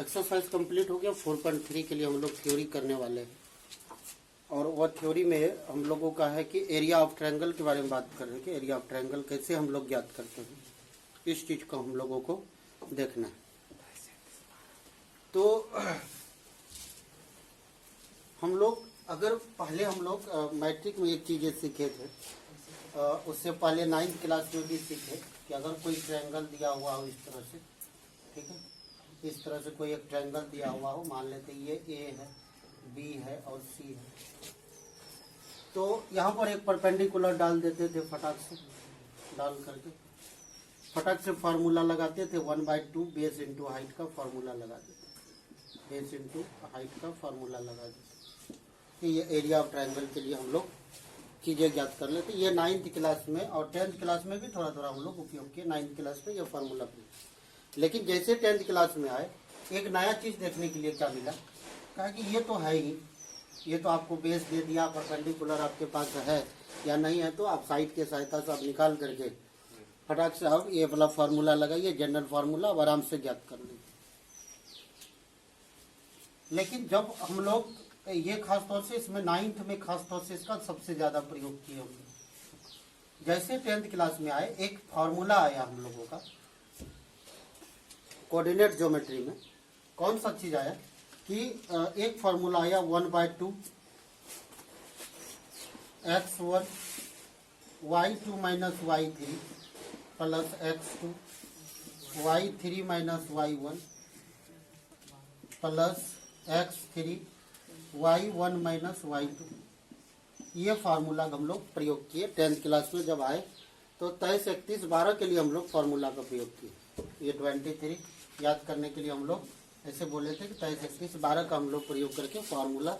Exercise complete हो गया। 4.3 के लिए हम लोग थ्योरी करने वाले हैं और वह थ्योरी में हम लोगों का है कि एरिया ऑफ ट्रायंगल के बारे में बात कर रहे हैं कि एरिया ऑफ ट्रायंगल कैसे हम लोग ज्ञात करते हैं, इस चीज को हम लोगों को देखना है। तो हम लोग अगर पहले हम लोग मैट्रिक में एक चीजें सीखे थे, उससे पहले 9th क्लास में भी सीखे कि अगर कोई ट्रायंगल दिया हुआ हो इस तरह से, ठीक है, इस तरह से कोई एक ट्रायंगल दिया हुआ हो, मान लेते ये ए है, बी है और सी है, तो यहाँ पर एक परपेंडिकुलर डाल देते थे, फटाक से डाल करके फटाक से फार्मूला लगाते थे 1/2 बेस इंटू हाइट का फार्मूला लगा देते, बेस इंटू हाइट का फार्मूला लगा देते कि ये एरिया ऑफ ट्रायंगल के लिए हम लोग चीजें ज्ञात कर लेते। ये 9th क्लास में और 10th क्लास में भी थोड़ा थोड़ा हम लोग उपयोग किए। 9th क्लास में ये फार्मूला प्रयोग, लेकिन जैसे 10th क्लास में आए एक नया चीज देखने के लिए क्या मिला, कहा कि ये तो है ही, ये तो आपको बेस दे दिया, परपेंडिकुलर आपके पास है या नहीं है, तो आप साइड के सहायता से आप निकाल करके फटाक से आप ये वाला फार्मूला लगाइए, जनरल फार्मूला, अब आराम से ज्ञात कर लीजिए। लेकिन जब हम लोग ये खास तौर से इसमें 9th में खास तौर से इसका सबसे ज्यादा प्रयोग किए होंगे। जैसे 10th क्लास में आए एक फार्मूला आया हम लोगों का कोऑर्डिनेट ज्योमेट्री में, कौन सा चीज आया कि एक फार्मूला आया 1/2 x1 y2 minus y3 plus x2 y3 minus y1 plus x3 y1 minus y2। ये फार्मूला हम लोग प्रयोग किए 10th क्लास में। जब आए तो 23, 31, 12 के लिए हम लोग फार्मूला का प्रयोग किए। ये 23 याद करने के लिए हम लोग ऐसे बोले थे कि 23, 31, 12 का हम लोग प्रयोग करके फार्मूला,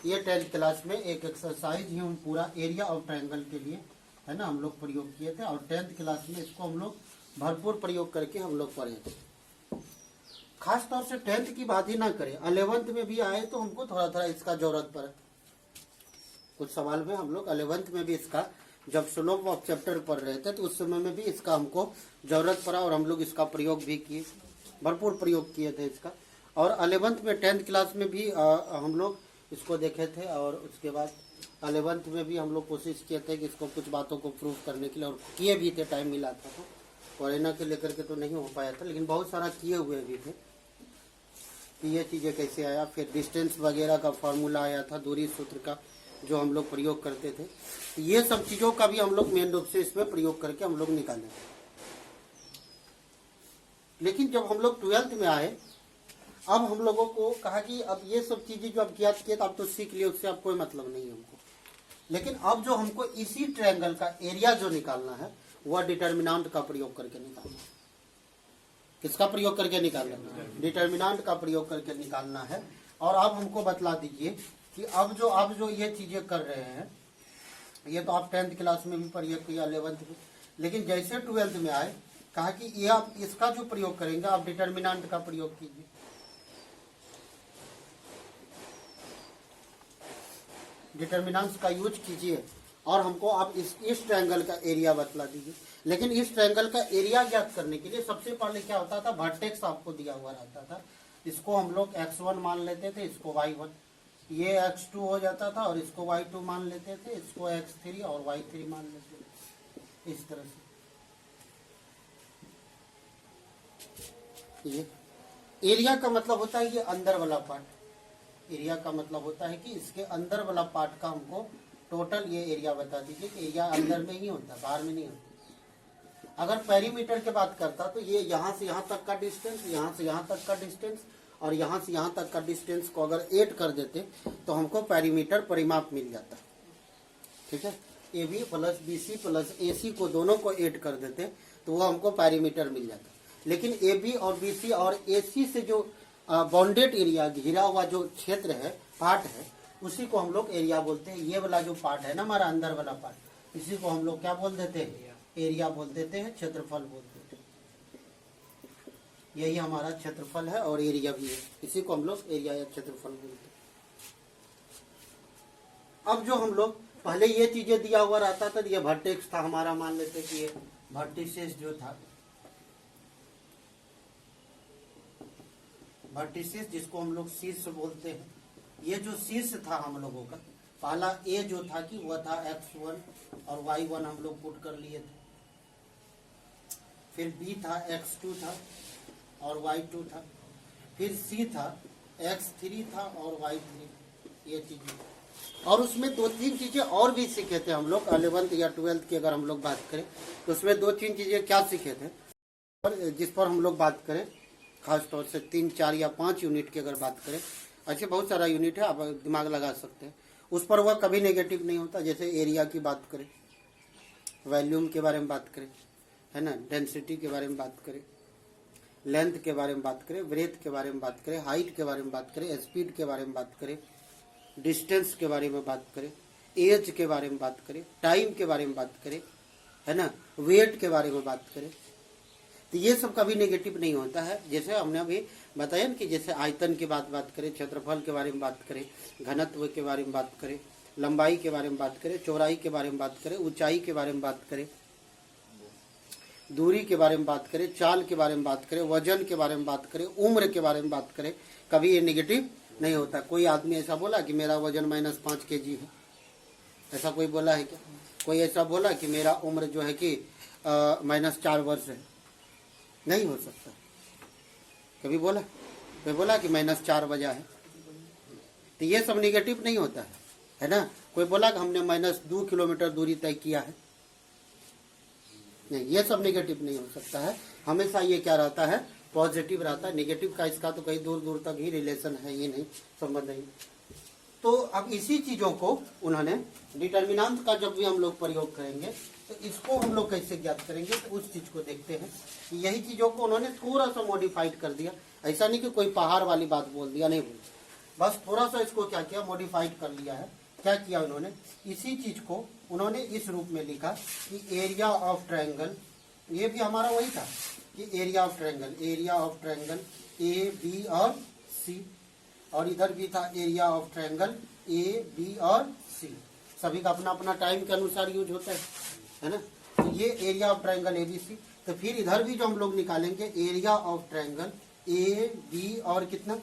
ये 10th क्लास में एक एक्सरसाइज ही हम पूरा एरिया ऑफ ट्रायंगल के लिए है ना हम लोग प्रयोग किए थे, और 10th क्लास में इसको हम लोग भरपूर प्रयोग करके हम लोग पढ़े थे। खास तौर से 10th की बात ही ना करें, 11th में भी आए तो हमको थोड़ा थोड़ा इसका जरूरत पड़ा। कुछ सवाल में हम लोग 11th में भी इसका, जब स्लोप ऑफ चैप्टर पढ़ रहे थे तो उस समय में भी इसका हमको जरूरत पड़ा और हम लोग इसका प्रयोग भी किए, भरपूर प्रयोग किए थे इसका। और 11th में 10th क्लास में भी हम लोग इसको देखे थे, और उसके बाद 11th में भी हम लोग कोशिश किए थे कि इसको कुछ बातों को प्रूव करने के लिए, और किए भी थे, टाइम मिला था तो कोरोना के लेकर के तो नहीं हो पाया था, लेकिन बहुत सारा किए हुए भी थे कि ये चीज़ें कैसे आया। फिर डिस्टेंस वगैरह का फार्मूला आया था, दूरी सूत्र का, जो हम लोग प्रयोग करते थे। ये सब चीज़ों का भी हम लोग मेन रूप से इसमें प्रयोग करके हम लोग निकाले। लेकिन जब हम लोग 12th में आए, अब हम लोगों को कहा कि अब ये सब चीजें जो आप ज्ञात किए तो आप तो सीख लिए, उससे अब कोई मतलब नहीं है हमको। लेकिन अब जो हमको इसी ट्रायंगल का एरिया जो निकालना है वह डिटर्मिनेंट का प्रयोग करके निकालना है। किसका प्रयोग करके निकालना है? डिटर्मिनेंट का प्रयोग करके निकालना है। और अब हमको बतला दीजिए कि अब जो ये चीजें कर रहे हैं, ये तो आप 10th क्लास में भी प्रयोग किया, 11th में, लेकिन जैसे 12th में आए कहा कि ये आप इसका जो प्रयोग करेंगे आप डिटर्मिनेंट का प्रयोग कीजिए। डिटर्मिनेंट्स का यूज कीजिए और हमको आप इस ट्रायंगल का एरिया बतला दीजिए। लेकिन इस ट्रायंगल का एरिया ज्ञात करने के लिए सबसे पहले क्या होता था, वर्टेक्स आपको दिया हुआ रहता था, इसको हम लोग x1 मान लेते थे, इसको y1, ये x2 हो जाता था, और इसको y2 मान लेते थे, इसको x3 और y3 मान लेते थे, इस तरह से। ये एरिया का मतलब होता है ये अंदर वाला पार्ट। एरिया का मतलब होता है कि इसके अंदर वाला पार्ट का हमको टोटल ये एरिया बता दीजिए कि एरिया अंदर में ही होता है, बाहर में नहीं होता। अगर पेरीमीटर की बात करता तो ये यहाँ से यहाँ तक का डिस्टेंस, यहाँ से यहाँ तक का डिस्टेंस और यहाँ से यहाँ तक का डिस्टेंस को अगर ऐड कर देते तो हमको पेरीमीटर परिमाप मिल जाता। ठीक है, AB plus BC plus AC को दोनों को ऐड कर देते तो वो हमको पेरीमीटर मिल जाता। लेकिन AB और BC और AC से जो बाउंडेड एरिया, घिरा हुआ जो क्षेत्र है, पार्ट है, उसी को हम लोग एरिया बोलते हैं। ये वाला जो पार्ट है ना हमारा अंदर वाला पार्ट, इसी को हम लोग क्या बोल देते हैं? एरिया बोल देते हैं, क्षेत्रफल बोल देते हैं। यही हमारा क्षेत्रफल है और एरिया भी है, इसी को हम लोग एरिया या क्षेत्रफल बोलते हैं। अब जो हम लोग पहले ये चीजें दिया हुआ रहता था, ये वर्टेक्स था हमारा, मान लेते कि ये वर्टिसेस जो था, वर्टिसेस जिसको हम लोग शीर्ष बोलते हैं। ये जो शीर्ष था हम लोगों का, पहला ए जो था कि वह था x1 और y1 हम लोग पुट कर लिए थे। फिर बी था x2 था और y2 था। फिर सी था x3 था और y3, ये चीजें। और उसमें दो तीन चीजें और भी सीखे थे हम लोग 11th या 12th की अगर हम लोग बात करें तो उसमें दो तीन चीजें क्या सीखे थे, और जिस पर हम लोग बात करें खास तौर से 3, 4 या 5 यूनिट की अगर बात करें, ऐसे बहुत सारा यूनिट है, आप दिमाग लगा सकते हैं। उस पर वह कभी नेगेटिव नहीं होता। जैसे एरिया की बात करें, वॉल्यूम के बारे में बात करें, है ना, डेंसिटी के बारे में बात करें, लेंथ के बारे में बात करें, ब्रेथ के बारे में बात करें, हाइट के बारे में बात करें, स्पीड के बारे में बात करें, डिस्टेंस के बारे में बात करें, एज के बारे में बात करें, टाइम के बारे में बात करें, है ना, वेट के बारे में बात करें, तो ये सब कभी नेगेटिव नहीं होता है। जैसे हमने अभी बताया ना कि जैसे आयतन की बात करें, क्षेत्रफल के बारे में बात करें, घनत्व के बारे में बात करें, लंबाई के बारे में बात करें, चौड़ाई के बारे में बात करें, ऊंचाई के बारे में बात करें, दूरी के बारे में बात करें, चाल के बारे में बात करें, वजन के बारे में बात करें, उम्र के बारे में बात करें, कभी ये नेगेटिव नहीं होता। कोई आदमी ऐसा बोला कि मेरा वजन -5 kg है, ऐसा कोई बोला है क्या? कोई ऐसा बोला कि मेरा उम्र जो है कि -4 वर्ष है? नहीं हो सकता। कभी बोला? कोई बोला कि -4 बजा है? तो ये सब नेगेटिव नहीं होता है ना। कोई बोला कि हमने -2 किलोमीटर दूरी तय किया है? नहीं, ये सब नेगेटिव नहीं हो सकता है। हमेशा ये क्या रहता है, पॉजिटिव रहता है। नेगेटिव का इसका तो कहीं दूर दूर तक ही रिलेशन है, ये नहीं, संबंध नहीं। तो अब इसी चीजों को उन्होंने डिटर्मिनेंट का जब भी हम लोग प्रयोग करेंगे तो इसको हम लोग कैसे ज्ञात करेंगे, तो उस चीज को देखते हैं कि यही चीजों को उन्होंने थोड़ा सा मॉडिफाइड कर दिया। ऐसा नहीं कि कोई पहाड़ वाली बात बोल दिया, नहीं बोल, बस थोड़ा सा इसको क्या किया, मॉडिफाइड कर लिया है। क्या किया उन्होंने, इसी चीज को उन्होंने इस रूप में लिखा कि एरिया ऑफ ट्रायंगल, ये भी हमारा वही था कि area of triangle A B और सी, और इधर भी था area of triangle A B और सी। सभी का अपना अपना टाइम के अनुसार यूज होता है ना। तो ये area of triangle A B C. तो फिर इधर भी जो हम लोग निकालेंगे area of triangle A B और कितना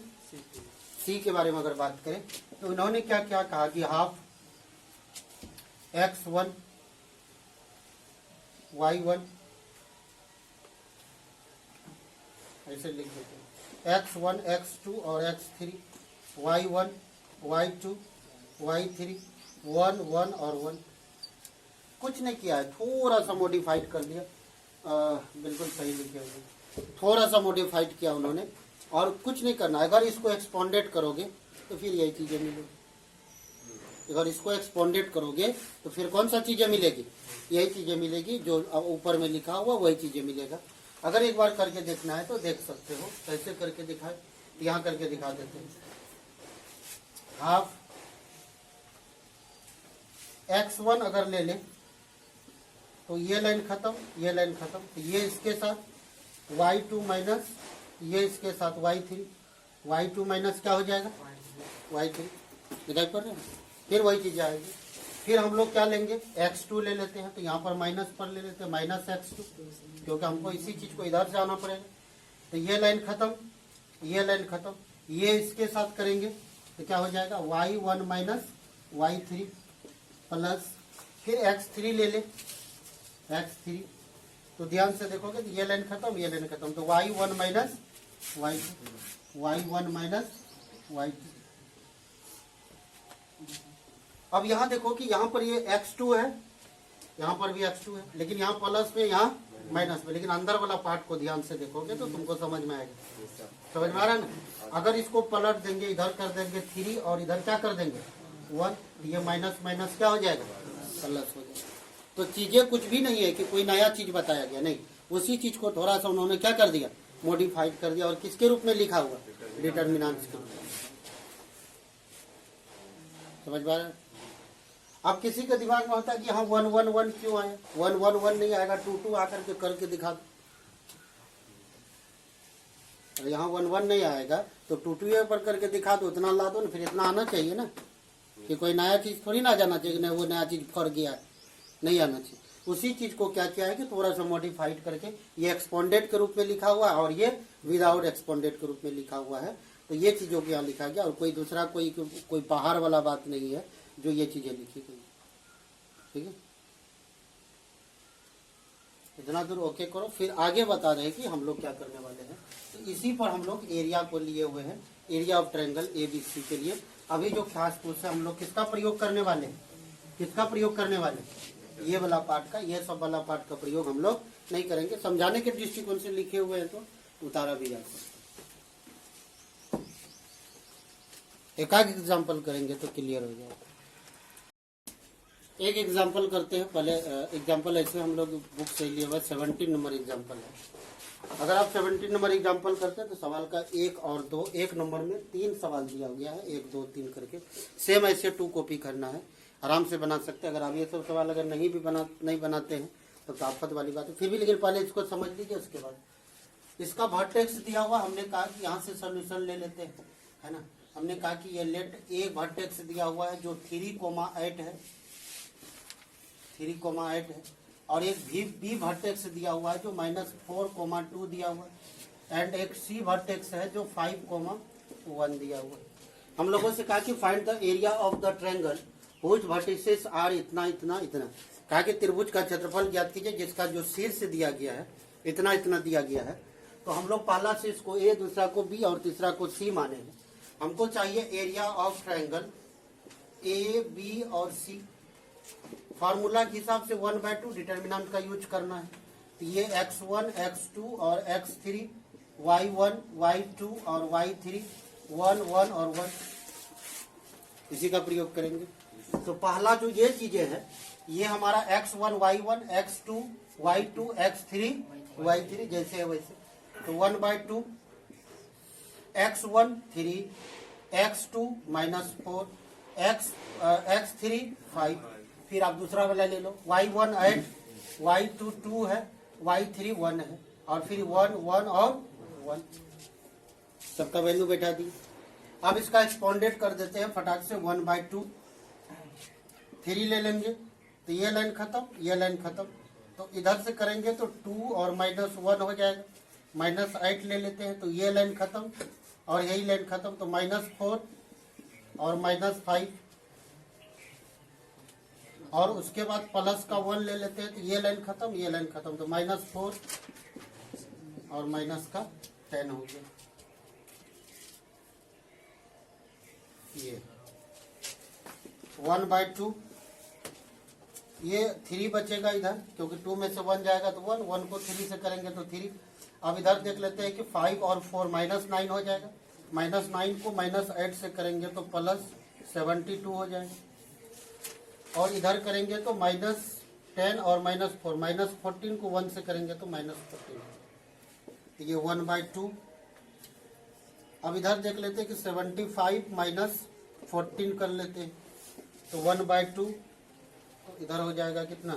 सी के बारे में अगर बात करें तो उन्होंने क्या क्या कहा कि हाफ x1 y1, ऐसे लिख देते हैं, x1 x2 और x3, y1 y2 y3, 1 1 और 1। कुछ नहीं किया है, थोड़ा सा मॉडिफाइड कर दिया। बिल्कुल सही लिखे हुए, थोड़ा सा मॉडिफाइड किया उन्होंने, और कुछ नहीं करना। अगर इसको एक्सपोंडेट करोगे तो फिर यही चीजें मिलेगी। अगर इसको एक्सपोंडेट करोगे तो फिर कौन सा चीजें मिलेगी, यही चीजें मिलेगी जो ऊपर में लिखा हुआ, वही चीजें मिलेगा। अगर एक बार करके देखना है तो देख सकते हो। कैसे करके दिखाए, यहाँ करके दिखा देते हैं। हाफ x1 अगर ले लें तो ये लाइन खत्म, ये लाइन खत्म, तो ये इसके साथ y2 माइनस ये इसके साथ y3, y2 माइनस क्या हो जाएगा y3, दिखाई पड़ रहा है। फिर वही चीज आएगी। फिर हम लोग क्या लेंगे, x2 ले लेते हैं, तो यहाँ पर माइनस पर ले लेते हैं -x2, क्योंकि हमको इसी चीज को इधर से आना पड़ेगा। तो ये लाइन खत्म, ये लाइन खत्म, ये इसके साथ करेंगे तो क्या हो जाएगा y1 माइनस y3 प्लस, फिर x3 ले ले, x3, तो ध्यान से देखोगे तो ये लाइन खत्म, ये लाइन खत्म, तो y1 minus y1 minus y2। अब यहाँ देखो कि यहाँ पर ये x2 है, यहाँ पर भी x2 है, लेकिन यहाँ प्लस में, यहाँ माइनस में, लेकिन अंदर वाला पार्ट को ध्यान से देखोगे तो तुमको समझ में आएगा। समझ में आ रहा है ना। अगर इसको पलट देंगे, इधर कर देंगे 3 और इधर क्या कर देंगे 1, ये माइनस माइनस क्या हो जाएगा, प्लस हो जाएगा। तो चीजें कुछ भी नहीं है कि कोई नया चीज बताया गया, नहीं, उसी चीज को थोड़ा सा उन्होंने क्या कर दिया, मॉडिफाइड कर दिया। और किसके रूप में लिखा हुआ, डिटर्मिनेंट्स के रूप में। समझ पा रहे हैं। अब किसी के दिमाग में होता है कि हाँ 1 1 1 क्यों आया, 1 1 1 नहीं आएगा, 2 2 आकर के करके दिखा दो। अरे यहाँ 1 1 नहीं आएगा तो 2 2 पर करके दिखा दो, इतना ला दो ना, फिर इतना आना चाहिए ना, कि कोई नया चीज थोड़ी ना जाना चाहिए, नहीं वो नया चीज फर गया है, नहीं आना चाहिए। उसी चीज को क्या किया है कि थोड़ा सा मॉडिफाइड करके ये एक्सपोंडेड के रूप में लिखा हुआ है और ये विदाउट एक्सपोंडेड के रूप में लिखा हुआ है। तो ये चीजों को यहाँ लिखा गया और कोई दूसरा कोई बाहर वाला बात नहीं है जो ये चीजें लिखी गई। ठीक है, इतना दूर ओके करो, फिर आगे बता रहे हैं कि हम लोग क्या करने वाले हैं। तो इसी पर हम लोग एरिया को लिए हुए हैं, एरिया ऑफ ट्रायंगल ABC के लिए। अभी जो खास पूछ है हम लोग किसका प्रयोग करने वाले हैं, किसका प्रयोग करने वाले हैं, ये वाला पार्ट का, ये सब वाला पार्ट का प्रयोग हम लोग नहीं करेंगे। समझाने के दृष्टिकोण से लिखे हुए हैं तो उतारा भी जा सकता है। एकाक एग्जाम्पल करेंगे तो क्लियर हो जाएगा। एक एग्जाम्पल करते हैं पहले। एग्जाम्पल ऐसे हम लोग बुक से लिए हुआ 17 नंबर एग्जाम्पल है। अगर आप 17 नंबर एग्जाम्पल करते हैं तो सवाल का 1 और 2, 1 नंबर में 3 सवाल दिया गया है, 1 2 3 करके सेम ऐसे 2 कॉपी करना है, आराम से बना सकते हैं। अगर आप ये सब सवाल अगर नहीं बनाते हैं तो आफत वाली बात है, फिर भी लेकिन पहले इसको समझ लीजिए। उसके बाद इसका वर्टेक्स दिया हुआ, हमने कहा कि यहाँ से सोल्यूशन ले लेते हैं, है ना। हमने कहा कि ये लेट एक वर्टेक्स दिया हुआ है जो 3,8 है, 3,8 है, और एक बी वर्टेक्स दिया हुआ है जो -4,2 दिया हुआ है, एंड एक सी वर्टेक्स है जो 5,1 दिया हुआ है। हम लोगों से कहा कि find the area of the triangle which vertices are इतना इतना इतना। कहा कि त्रिभुज का क्षेत्रफल ज्ञात कीजिए जिसका जो शीर्ष दिया गया है इतना इतना दिया गया है। तो हम लोग पहला से इसको ए, दूसरा को बी और तीसरा को सी माने हैं। हमको चाहिए area of triangle A B और सी। फार्मूला के हिसाब से 1/2 डिटर्मिनेंट का यूज करना है। तो ये x1 x2 और x3, y1 y2 और y3, 1 1 और 1, इसी का प्रयोग करेंगे। तो पहला जो ये चीजें हैं ये हमारा x1 y1 x2 y2 x3 y3 जैसे है वैसे। तो 1/2 x1 3 x2 -4 x3 5। फिर आप दूसरा वाला ले लो, y1 8 y2 2 है y3 1 है, और फिर 1 1 और 1, सबका वैल्यू बैठा दी। अब इसका एक्सपोंडेड कर देते हैं फटाक से। 1/2 3 ले लेंगे तो ये लाइन खत्म, ये लाइन खत्म। तो इधर से करेंगे तो 2 और -1 हो जाएगा। -8 ले लेते हैं तो ये लाइन खत्म और यही लाइन खत्म। तो -4 और -5, और उसके बाद प्लस का 1 ले लेते हैं तो ये लाइन खत्म, ये लाइन खत्म। तो -4 और माइनस का 10 हो गया। ये 1/2, ये 3 बचेगा इधर, क्योंकि 2 में से 1 जाएगा तो 1, 1 को 3 से करेंगे तो 3। अब इधर देख लेते हैं कि 5 और 4 -9 हो जाएगा। -9 को -8 से करेंगे तो +72 हो जाएगा। और इधर करेंगे तो -10 और -4, -14 को 1 से करेंगे तो -14। तो ये 1/2। अब इधर देख लेते हैं कि 75 - 14 कर लेते हैं तो 1/2। तो इधर हो जाएगा कितना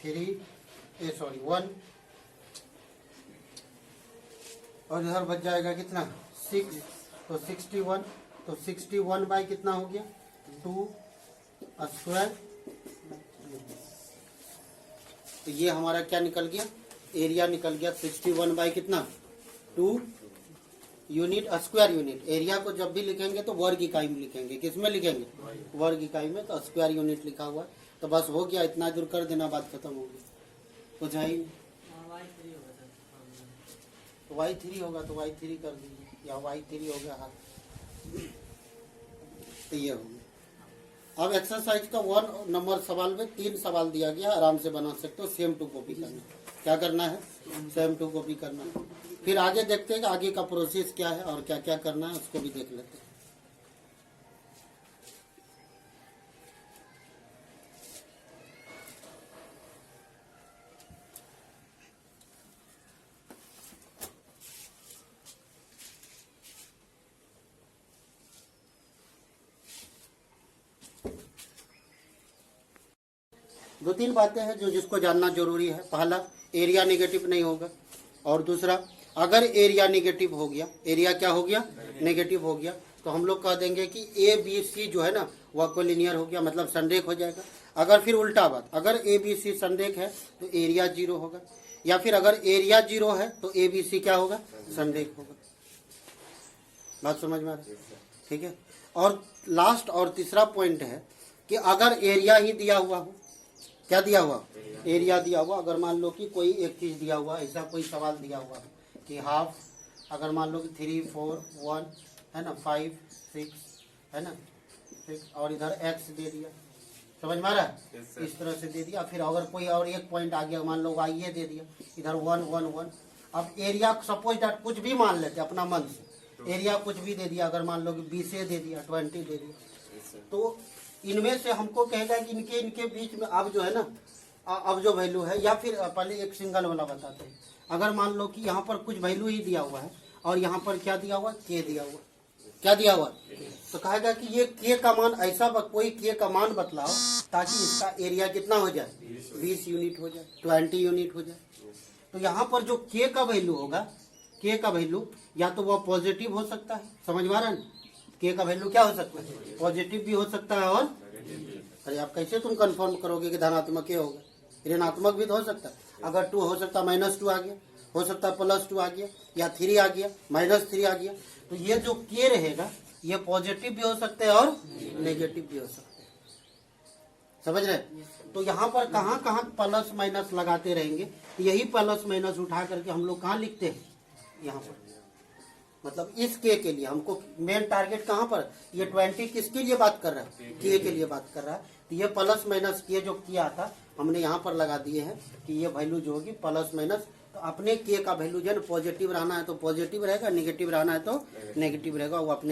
1, और इधर बच जाएगा कितना 6, तो 61। तो 61 बाई कितना हो गया 2 स्क्वायर। तो ये हमारा क्या निकल गया, एरिया निकल गया 61 बाई कितना 2 यूनिट स्क्वायर यूनिट। एरिया को जब भी लिखेंगे तो वर्ग इकाई में लिखेंगे। किसमें लिखेंगे, वर्ग इकाई में। तो स्क्वायर यूनिट लिखा हुआ है। तो बस हो गया, इतना दूर कर देना, बात खत्म हो गई। कुछ है ही y3 होगा तो y3 कर दीजिए, या y3 हो गया हाथ। तो ये हो गया। अब एक्सरसाइज का 1 नंबर सवाल में 3 सवाल दिया गया, आराम से बना सकते हो। सेम टू कॉपी करना, क्या करना है, सेम टू कॉपी करना है। फिर आगे देखते हैं कि आगे का प्रोसेस क्या है और क्या क्या करना है, उसको भी देख लेते हैं। दो तीन बातें हैं जो जिसको जानना जरूरी है। पहला, एरिया नेगेटिव नहीं होगा, और दूसरा, अगर एरिया नेगेटिव हो गया, एरिया क्या हो गया, नेगेटिव हो गया, तो हम लोग कह देंगे कि ए बी सी जो है ना वह कोलिनियर हो गया, मतलब संरेख हो जाएगा। अगर फिर उल्टा बात, अगर ए बी सी संरेख है तो एरिया 0 होगा, या फिर अगर एरिया 0 है तो ए बी सी क्या होगा, संरेख होगा। बात समझ में आ रही है? ठीक है। और लास्ट और तीसरा पॉइंट है कि अगर एरिया ही दिया हुआ हो, क्या दिया हुआ, एरिया दिया हुआ, अगर मान लो कि कोई एक चीज दिया हुआ, ऐसा कोई सवाल दिया हुआ कि हाफ, अगर मान लो कि 3, 4, 1 है ना, 5, 6 है ना, 6 और इधर x दे दिया, समझ में आ रहा है, इस तरह से दे दिया। फिर अगर कोई और एक पॉइंट आ गया, मान लो y ये दे दिया, इधर 1, 1, 1। अब एरिया सपोज दैट कुछ भी मान लेते अपना मन से, एरिया कुछ भी दे दिया, अगर मान लो कि 20 दे दिया, 20 दे दिया, तो इनमें से हमको कहेगा कि इनके बीच में अब जो है ना, अब जो वैल्यू है, या फिर पहले एक सिंगल वाला बताते हैं। अगर मान लो कि यहाँ पर कुछ वैल्यू ही दिया हुआ है और यहाँ पर क्या दिया हुआ, के दिया हुआ, क्या दिया हुआ, तो कहेगा कि ये के का मान ऐसा कोई के का मान बतलाओ ताकि इसका एरिया कितना हो जाए, 20 यूनिट हो जाए, 20 यूनिट हो जाए। तो यहाँ पर जो के का वैल्यू होगा, के का वैल्यू या तो वह पॉजिटिव हो सकता है, समझ में आ रहा है, के का वैल्यू क्या हो सकता है, पॉजिटिव भी हो सकता है, और अरे आप कैसे तुम कंफर्म करोगे कि धनात्मक के होगा, ऋणात्मक भी तो हो सकता है। अगर 2 हो सकता है, -2 आ गया, हो सकता है +2 आ गया, या 3 आ गया, -3 आ गया। तो ये जो के रहेगा ये पॉजिटिव भी हो सकते हैं और नेगेटिव भी हो सकते हैं, समझ रहे। तो यहाँ पर कहाँ कहाँ प्लस माइनस लगाते रहेंगे, यही प्लस माइनस उठा करके हम लोग कहाँ लिखते हैं, यहाँ पर। मतलब इस के लिए हमको मेन टारगेट कहाँ पर, ये 20 किसके लिए बात कर रहा है, के लिए बात कर रहा है। तो ये प्लस माइनस के जो किया था हमने यहाँ पर लगा दिए हैं कि ये वैल्यू जो होगी प्लस माइनस। तो अपने के का वैल्यू जो है पॉजिटिव रहना है तो पॉजिटिव रहेगा, नेगेटिव रहना है तो नेगेटिव रहेगा, वो अपने